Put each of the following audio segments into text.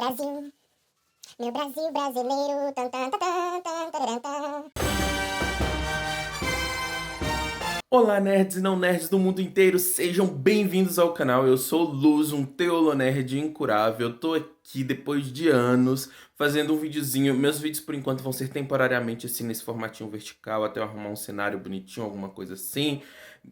Brasil, meu Brasil brasileiro. Tan, tan, tan, tan, tan, tararam, tan. Olá, nerds e não nerds do mundo inteiro, sejam bem-vindos ao canal. Eu sou Luz, um teolonerd incurável. Eu tô aqui depois de anos fazendo um videozinho. Meus vídeos por enquanto vão ser temporariamente assim nesse formatinho vertical, até eu arrumar um cenário bonitinho, alguma coisa assim,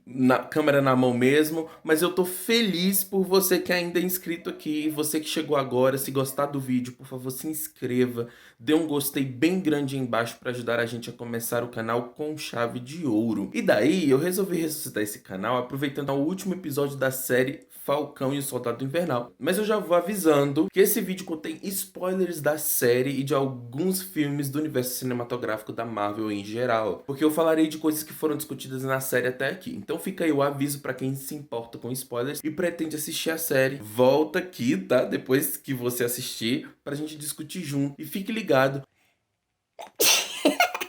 na câmera na mão mesmo. Mas eu tô feliz por você que ainda é inscrito aqui, você que chegou agora. Se gostar do vídeo, por favor, se inscreva, dê um gostei bem grande aí embaixo para ajudar a gente a começar o canal com chave de ouro. E daí eu resolvi ressuscitar esse canal aproveitando o último episódio da série Falcão e o Soldado Invernal. Mas eu já vou avisando que esse vídeo contém spoilers da série e de alguns filmes do universo cinematográfico da Marvel em geral, porque eu falarei de coisas que foram discutidas na série até aqui. Então fica aí o aviso para quem se importa com spoilers e pretende assistir a série. Volta aqui, tá? Depois que você assistir, pra gente discutir junto. E fique ligado.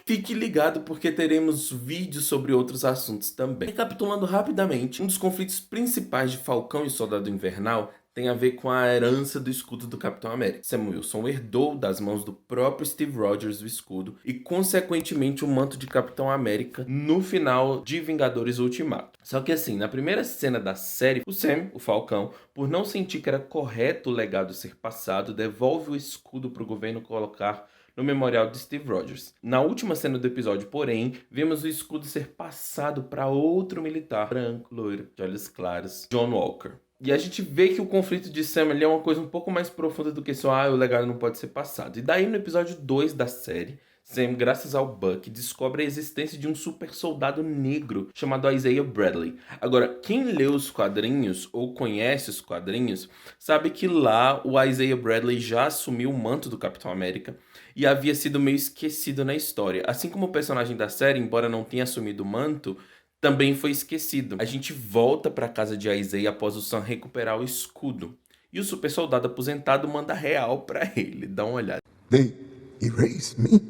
Fique ligado porque teremos vídeos sobre outros assuntos também. Recapitulando rapidamente, um dos conflitos principais de Falcão e Soldado Invernal tem a ver com a herança do escudo do Capitão América. Sam Wilson herdou das mãos do próprio Steve Rogers o escudo e, consequentemente, o manto de Capitão América no final de Vingadores Ultimato. Só que assim, na primeira cena da série, o Sam, o Falcão, por não sentir que era correto o legado ser passado, devolve o escudo para o governo colocar no memorial de Steve Rogers. Na última cena do episódio, porém, vemos o escudo ser passado para outro militar branco, loiro, de olhos claros, John Walker. E a gente vê que o conflito de Sam é uma coisa um pouco mais profunda do que só o legado não pode ser passado. E daí no episódio 2 da série, Sam, graças ao Buck, descobre a existência de um super soldado negro chamado Isaiah Bradley. Agora, quem lê os quadrinhos ou conhece os quadrinhos, sabe que lá o Isaiah Bradley já assumiu o manto do Capitão América e havia sido meio esquecido na história. Assim como o personagem da série, embora não tenha assumido o manto, também foi esquecido. A gente volta para a casa de Isaiah após o Sam recuperar o escudo. E o super soldado aposentado manda real para ele. Dá uma olhada. They erased me,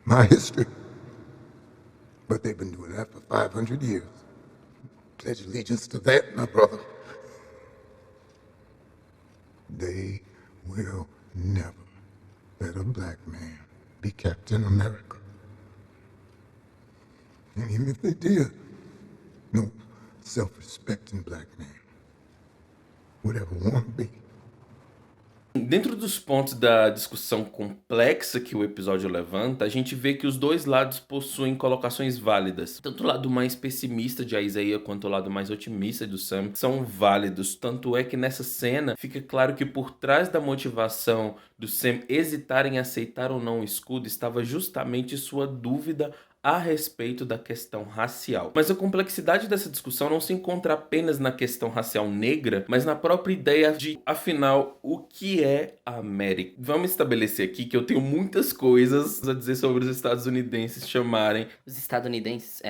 my history. But they've been doing that for 500 years. Pledge allegiance to that, my brother. They will never let a black man be Captain America. And even if they did, no self-respecting black man would ever want to be. Dentro dos pontos da discussão complexa que o episódio levanta, a gente vê que os dois lados possuem colocações válidas. Tanto o lado mais pessimista de Isaiah quanto o lado mais otimista do Sam são válidos. Tanto é que nessa cena fica claro que por trás da motivação do Sam hesitar em aceitar ou não o escudo estava justamente sua dúvida a respeito da questão racial. Mas a complexidade dessa discussão não se encontra apenas na questão racial negra, mas na própria ideia de, afinal, o que é a América? Vamos estabelecer aqui que eu tenho muitas coisas a dizer sobre os estadunidenses chamarem Os estadunidenses,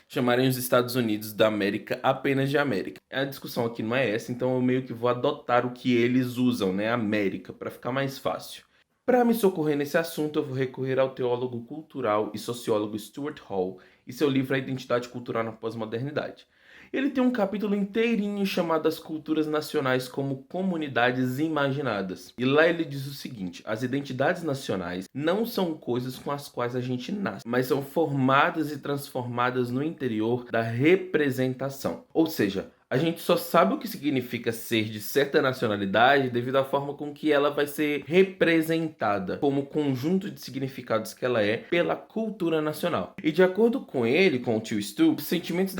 chamarem os Estados Unidos da América apenas de América. A discussão aqui não é essa, então eu meio que vou adotar o que eles usam, né, América, para ficar mais fácil. Para me socorrer nesse assunto, eu vou recorrer ao teólogo cultural e sociólogo Stuart Hall e seu livro A Identidade Cultural na Pós-Modernidade. Ele tem um capítulo inteirinho chamado As Culturas Nacionais como Comunidades Imaginadas. E lá ele diz o seguinte: as identidades nacionais não são coisas com as quais a gente nasce, mas são formadas e transformadas no interior da representação. Ou seja, a gente só sabe o que significa ser de certa nacionalidade devido à forma com que ela vai ser representada, como conjunto de significados que ela é pela cultura nacional. E de acordo com ele, com o tio Stu, os sentimentos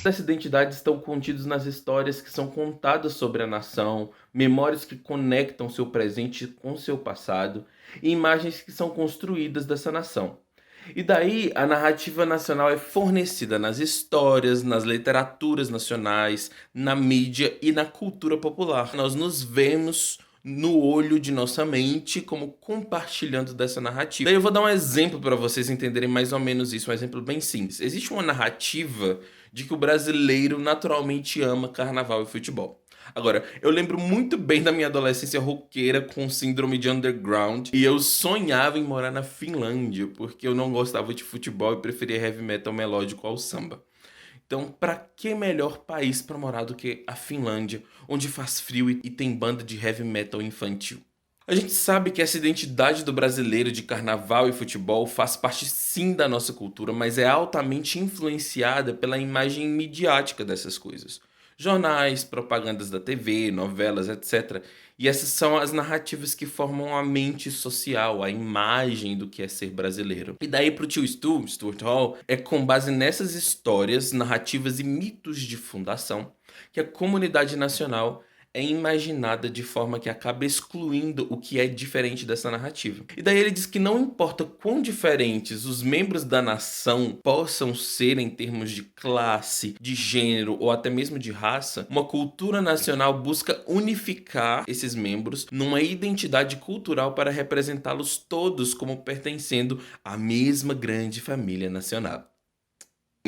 dessa identidade estão contidos nas histórias que são contadas sobre a nação, memórias que conectam seu presente com seu passado e imagens que são construídas dessa nação. E daí a narrativa nacional é fornecida nas histórias, nas literaturas nacionais, na mídia e na cultura popular. Nós nos vemos no olho de nossa mente como compartilhando dessa narrativa. Daí eu vou dar um exemplo para vocês entenderem mais ou menos isso, um exemplo bem simples. Existe uma narrativa de que o brasileiro naturalmente ama carnaval e futebol. Agora, eu lembro muito bem da minha adolescência roqueira com síndrome de underground e eu sonhava em morar na Finlândia porque eu não gostava de futebol e preferia heavy metal melódico ao samba. Então, para que melhor país para morar do que a Finlândia, onde faz frio e tem banda de heavy metal infantil? A gente sabe que essa identidade do brasileiro de carnaval e futebol faz parte sim da nossa cultura, mas é altamente influenciada pela imagem midiática dessas coisas. Jornais, propagandas da TV, novelas, etc. E essas são as narrativas que formam a mente social, a imagem do que é ser brasileiro. E daí pro tio Stu, Stuart Hall, é com base nessas histórias, narrativas e mitos de fundação que a comunidade nacional é imaginada de forma que acaba excluindo o que é diferente dessa narrativa. E daí ele diz que não importa quão diferentes os membros da nação possam ser em termos de classe, de gênero ou até mesmo de raça, uma cultura nacional busca unificar esses membros numa identidade cultural para representá-los todos como pertencendo à mesma grande família nacional.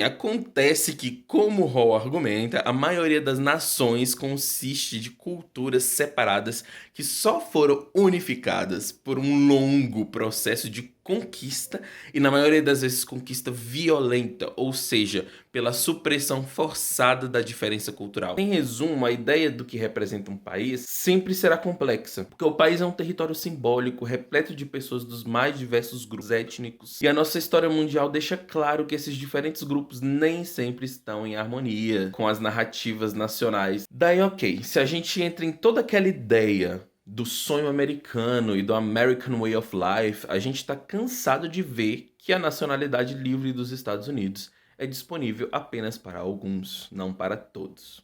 Acontece que, como Hall argumenta, a maioria das nações consiste de culturas separadas que só foram unificadas por um longo processo de conquista e, na maioria das vezes, conquista violenta, ou seja, pela supressão forçada da diferença cultural. Em resumo, a ideia do que representa um país sempre será complexa, porque o país é um território simbólico, repleto de pessoas dos mais diversos grupos étnicos, e a nossa história mundial deixa claro que esses diferentes grupos nem sempre estão em harmonia com as narrativas nacionais. Daí, ok, se a gente entra em toda aquela ideia do sonho americano e do American Way of Life, a gente está cansado de ver que a nacionalidade livre dos Estados Unidos é disponível apenas para alguns, não para todos.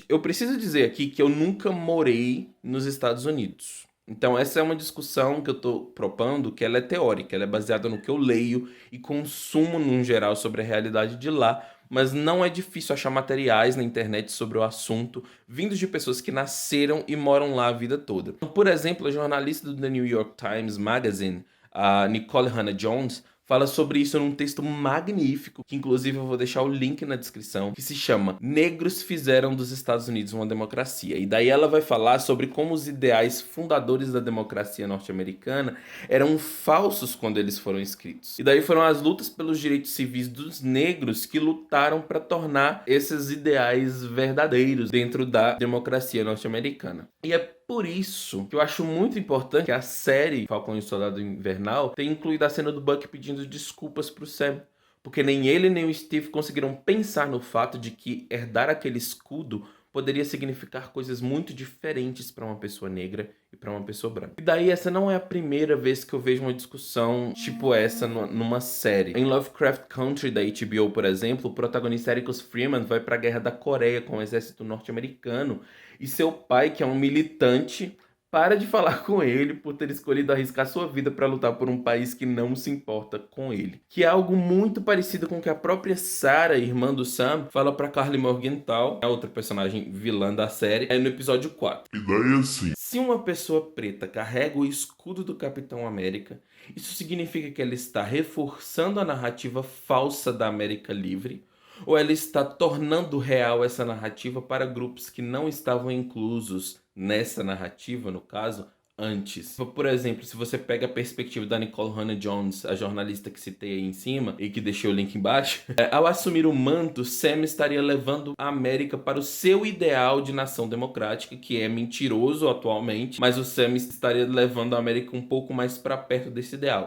Eu preciso dizer aqui que eu nunca morei nos Estados Unidos. Então essa é uma discussão que eu estou propondo, que ela é teórica, ela é baseada no que eu leio e consumo no geral sobre a realidade de lá, mas não é difícil achar materiais na internet sobre o assunto, vindos de pessoas que nasceram e moram lá a vida toda. Por exemplo, a jornalista do The New York Times Magazine, a Nikole Hannah-Jones, fala sobre isso num texto magnífico, que inclusive eu vou deixar o link na descrição, que se chama Negros Fizeram dos Estados Unidos uma Democracia. E daí ela vai falar sobre como os ideais fundadores da democracia norte-americana eram falsos quando eles foram escritos. E daí foram as lutas pelos direitos civis dos negros que lutaram para tornar esses ideais verdadeiros dentro da democracia norte-americana. E é por isso que eu acho muito importante que a série Falcão e o Soldado Invernal tenha incluído a cena do Buck pedindo desculpas pro Sam. Porque nem ele nem o Steve conseguiram pensar no fato de que herdar aquele escudo poderia significar coisas muito diferentes para uma pessoa negra e para uma pessoa branca. E daí essa não é a primeira vez que eu vejo uma discussão tipo essa numa série. Em Lovecraft Country da HBO, por exemplo, o protagonista Ericus Freeman vai para a Guerra da Coreia com o exército norte-americano e seu pai, que é um militante, para de falar com ele por ter escolhido arriscar sua vida para lutar por um país que não se importa com ele. Que é algo muito parecido com o que a própria Sarah, irmã do Sam, fala para Carly Morgenthau, a outra personagem vilã da série, no episódio 4. E daí assim, Se uma pessoa preta carrega o escudo do Capitão América, isso significa que ela está reforçando a narrativa falsa da América Livre, ou ela está tornando real essa narrativa para grupos que não estavam inclusos nessa narrativa, no caso, antes. Por exemplo, se você pega a perspectiva da Nikole Hannah-Jones, a jornalista que citei aí em cima e que deixei o link embaixo, ao assumir o manto, Sam estaria levando a América para o seu ideal de nação democrática, que é mentiroso atualmente, mas o Sam estaria levando a América um pouco mais para perto desse ideal.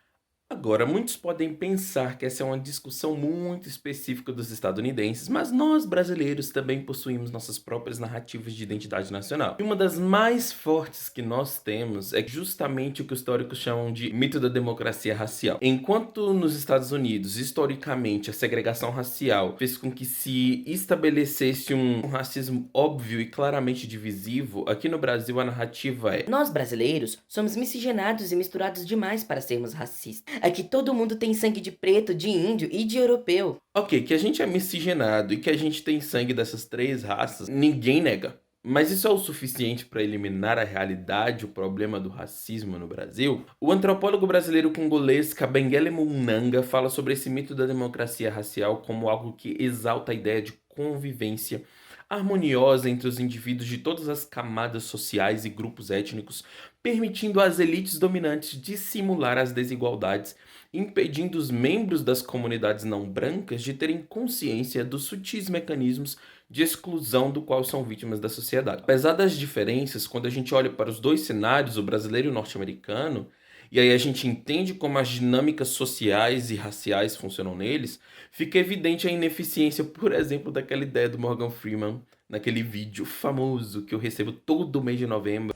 Agora, muitos podem pensar que essa é uma discussão muito específica dos estadunidenses, mas nós brasileiros também possuímos nossas próprias narrativas de identidade nacional. E uma das mais fortes que nós temos é justamente o que os históricos chamam de mito da democracia racial. Enquanto nos Estados Unidos, historicamente, a segregação racial fez com que se estabelecesse um racismo óbvio e claramente divisivo, aqui no Brasil a narrativa é: Nós brasileiros somos miscigenados e misturados demais para sermos racistas. Aqui todo mundo tem sangue de preto, de índio e de europeu. ok, que a gente é miscigenado e que a gente tem sangue dessas três raças, ninguém nega. Mas isso é o suficiente para eliminar a realidade, o problema do racismo no Brasil? O antropólogo brasileiro congolês Kabengele Munanga fala sobre esse mito da democracia racial como algo que exalta a ideia de convivência harmoniosa entre os indivíduos de todas as camadas sociais e grupos étnicos, permitindo às elites dominantes dissimular as desigualdades, impedindo os membros das comunidades não brancas de terem consciência dos sutis mecanismos de exclusão do qual são vítimas da sociedade. Apesar das diferenças, quando a gente olha para os dois cenários, o brasileiro e o norte-americano, e aí a gente entende como as dinâmicas sociais e raciais funcionam neles, fica evidente a ineficiência, por exemplo, daquela ideia do Morgan Freeman, naquele vídeo famoso que eu recebo todo mês de novembro.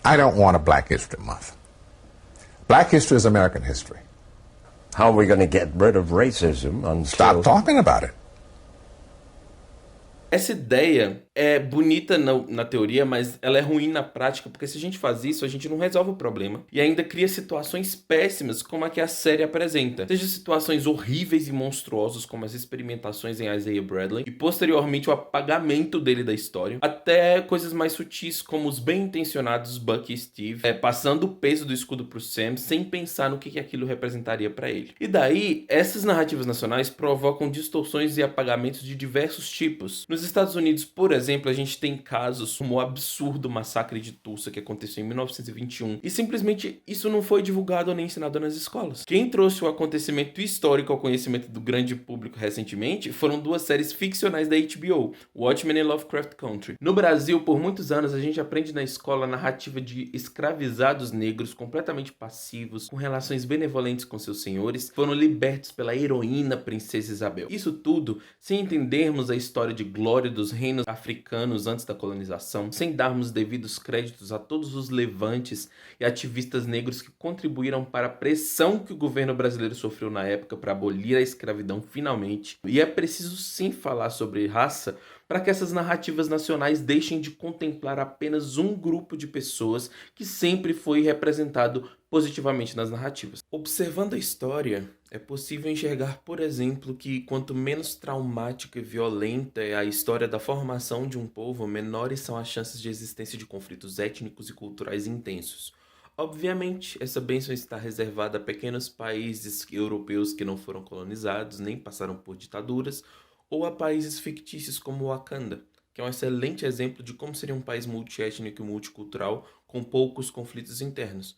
I don't want a Black History Month. Black history is American history. How are we going to get rid of racism until... Stop talking about it. Essa ideia é bonita na teoria, mas ela é ruim na prática, porque se a gente faz isso, a gente não resolve o problema e ainda cria situações péssimas como a que a série apresenta. Seja situações horríveis e monstruosas, como as experimentações em Isaiah Bradley e posteriormente o apagamento dele da história, até coisas mais sutis como os bem-intencionados Bucky e Steve passando o peso do escudo pro Sam sem pensar no que aquilo representaria para ele. E daí, essas narrativas nacionais provocam distorções e apagamentos de diversos tipos. Nos Estados Unidos, por exemplo, a gente tem casos como o absurdo massacre de Tulsa que aconteceu em 1921 e simplesmente isso não foi divulgado nem ensinado nas escolas. Quem trouxe o acontecimento histórico ao conhecimento do grande público recentemente foram duas séries ficcionais da HBO, Watchmen e Lovecraft Country. No Brasil, por muitos anos, a gente aprende na escola a narrativa de escravizados negros completamente passivos, com relações benevolentes com seus senhores, foram libertos pela heroína Princesa Isabel. Isso tudo sem entendermos a história de glória dos reinos africanos antes da colonização, sem darmos devidos créditos a todos os levantes e ativistas negros que contribuíram para a pressão que o governo brasileiro sofreu na época para abolir a escravidão finalmente. E é preciso sim falar sobre raça para que essas narrativas nacionais deixem de contemplar apenas um grupo de pessoas que sempre foi representado positivamente nas narrativas. Observando a história, é possível enxergar, por exemplo, que quanto menos traumática e violenta é a história da formação de um povo, menores são as chances de existência de conflitos étnicos e culturais intensos. Obviamente, essa bênção está reservada a pequenos países europeus que não foram colonizados, nem passaram por ditaduras, ou a países fictícios como Wakanda, que é um excelente exemplo de como seria um país multiétnico e multicultural com poucos conflitos internos.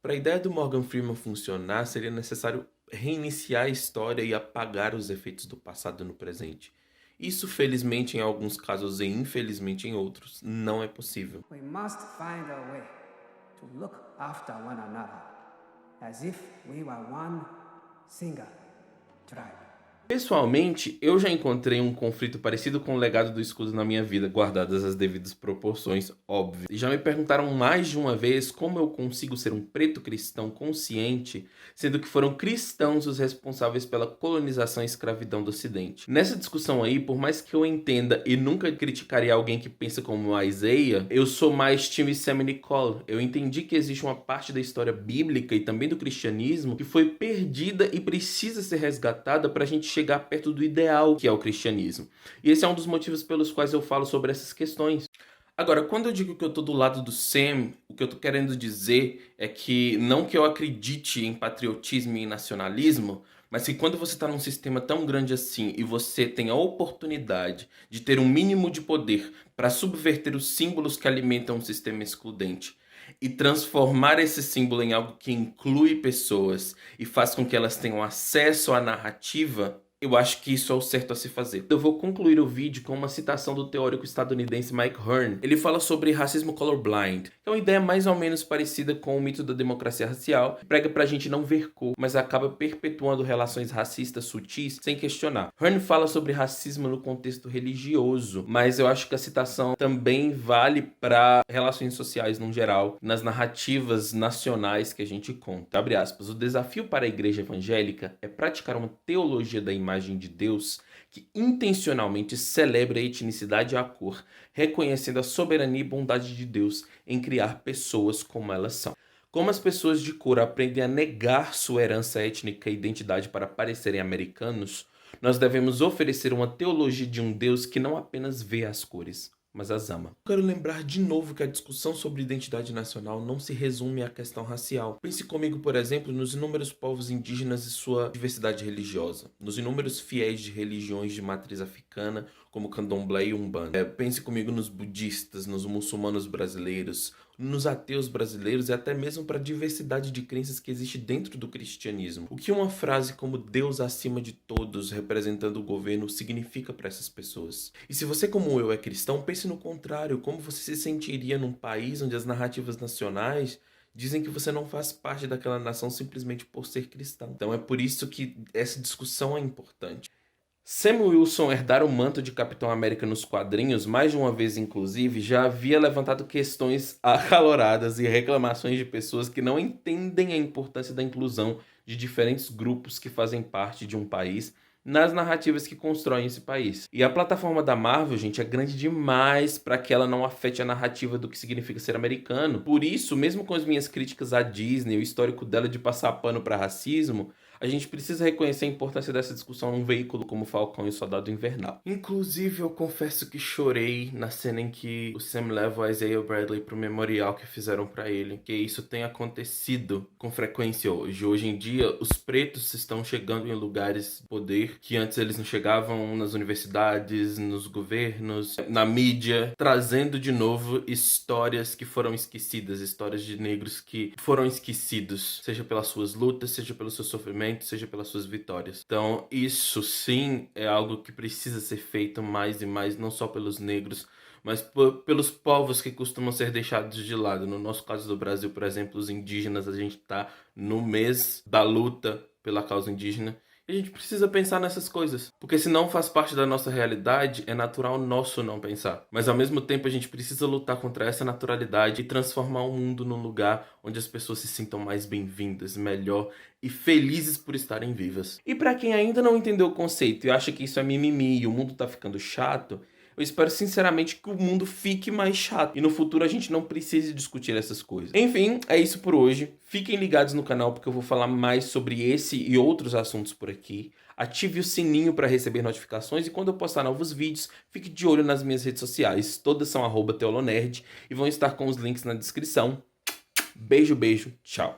Para a ideia do Morgan Freeman funcionar, seria necessário reiniciar a história e apagar os efeitos do passado no presente. Isso, felizmente, em alguns casos e infelizmente em outros, não é possível. We must find a way to look after one another as if we were one single tribe. Pessoalmente, eu já encontrei um conflito parecido com o legado do escudo na minha vida, guardadas as devidas proporções, óbvio. E já me perguntaram mais de uma vez como eu consigo ser um preto cristão consciente, sendo que foram cristãos os responsáveis pela colonização e escravidão do Ocidente. Nessa discussão aí, por mais que eu entenda e nunca criticaria alguém que pensa como Isaiah, eu sou mais time Sam Nicole. Eu entendi que existe uma parte da história bíblica e também do cristianismo que foi perdida e precisa ser resgatada para a gente chegar perto do ideal que é o cristianismo. E esse é um dos motivos pelos quais eu falo sobre essas questões. Agora, quando eu digo que eu tô do lado do Sam, o que eu tô querendo dizer é que não que eu acredite em patriotismo e em nacionalismo, mas que quando você está num sistema tão grande assim e você tem a oportunidade de ter um mínimo de poder para subverter os símbolos que alimentam um sistema excludente e transformar esse símbolo em algo que inclui pessoas e faz com que elas tenham acesso à narrativa, eu acho que isso é o certo a se fazer. Eu vou concluir o vídeo com uma citação do teórico estadunidense Mike Hearn. Ele fala sobre racismo colorblind, que é uma ideia mais ou menos parecida com o mito da democracia racial, que prega pra gente não ver cor, mas acaba perpetuando relações racistas sutis sem questionar. Hearn fala sobre racismo no contexto religioso, mas eu acho que a citação também vale para relações sociais no geral, nas narrativas nacionais que a gente conta. Abre aspas, o desafio para a igreja evangélica é praticar uma teologia da imagem de Deus que intencionalmente celebra a etnicidade e a cor, reconhecendo a soberania e bondade de Deus em criar pessoas como elas são. Como as pessoas de cor aprendem a negar sua herança étnica e identidade para parecerem americanos, nós devemos oferecer uma teologia de um Deus que não apenas vê as cores, mas as ama. Quero lembrar de novo que a discussão sobre identidade nacional não se resume à questão racial. Pense comigo, por exemplo, nos inúmeros povos indígenas e sua diversidade religiosa, nos inúmeros fiéis de religiões de matriz africana, como candomblé e umbanda. Pense comigo nos budistas, nos muçulmanos brasileiros, nos ateus brasileiros e até mesmo para a diversidade de crenças que existe dentro do cristianismo. O que uma frase como Deus acima de todos, representando o governo, significa para essas pessoas? E se você, como eu, é cristão, pense no contrário. Como você se sentiria num país onde as narrativas nacionais dizem que você não faz parte daquela nação simplesmente por ser cristão? Então é por isso que essa discussão é importante. Sam Wilson herdar o manto de Capitão América nos quadrinhos, mais de uma vez inclusive, já havia levantado questões acaloradas e reclamações de pessoas que não entendem a importância da inclusão de diferentes grupos que fazem parte de um país nas narrativas que constroem esse país. E a plataforma da Marvel, gente, é grande demais para que ela não afete a narrativa do que significa ser americano. Por isso, mesmo com as minhas críticas à Disney, o histórico dela de passar pano para racismo, a gente precisa reconhecer a importância dessa discussão num veículo como Falcão e o Soldado Invernal. Inclusive, eu confesso que chorei na cena em que o Sam leva o Isaiah Bradley pro memorial que fizeram para ele, que isso tem acontecido com frequência hoje. Hoje em dia, os pretos estão chegando em lugares de poder que antes eles não chegavam, nas universidades, nos governos, na mídia, trazendo de novo histórias que foram esquecidas, histórias de negros que foram esquecidos, seja pelas suas lutas, seja pelo seu sofrimento, seja pelas suas vitórias. Então, isso sim é algo que precisa ser feito mais e mais, não só pelos negros, mas pelos povos que costumam ser deixados de lado. No nosso caso do Brasil, por exemplo, os indígenas, a gente está no mês da luta pela causa indígena. E a gente precisa pensar nessas coisas, porque se não faz parte da nossa realidade, é natural nosso não pensar. Mas ao mesmo tempo a gente precisa lutar contra essa naturalidade e transformar o mundo num lugar onde as pessoas se sintam mais bem-vindas, melhor e felizes por estarem vivas. E para quem ainda não entendeu o conceito e acha que isso é mimimi e o mundo tá ficando chato, eu espero sinceramente que o mundo fique mais chato e no futuro a gente não precise discutir essas coisas. Enfim, é isso por hoje. Fiquem ligados no canal porque eu vou falar mais sobre esse e outros assuntos por aqui. Ative o sininho para receber notificações e quando eu postar novos vídeos, fique de olho nas minhas redes sociais. Todas são @teolonerd e vão estar com os links na descrição. Beijo, beijo, tchau.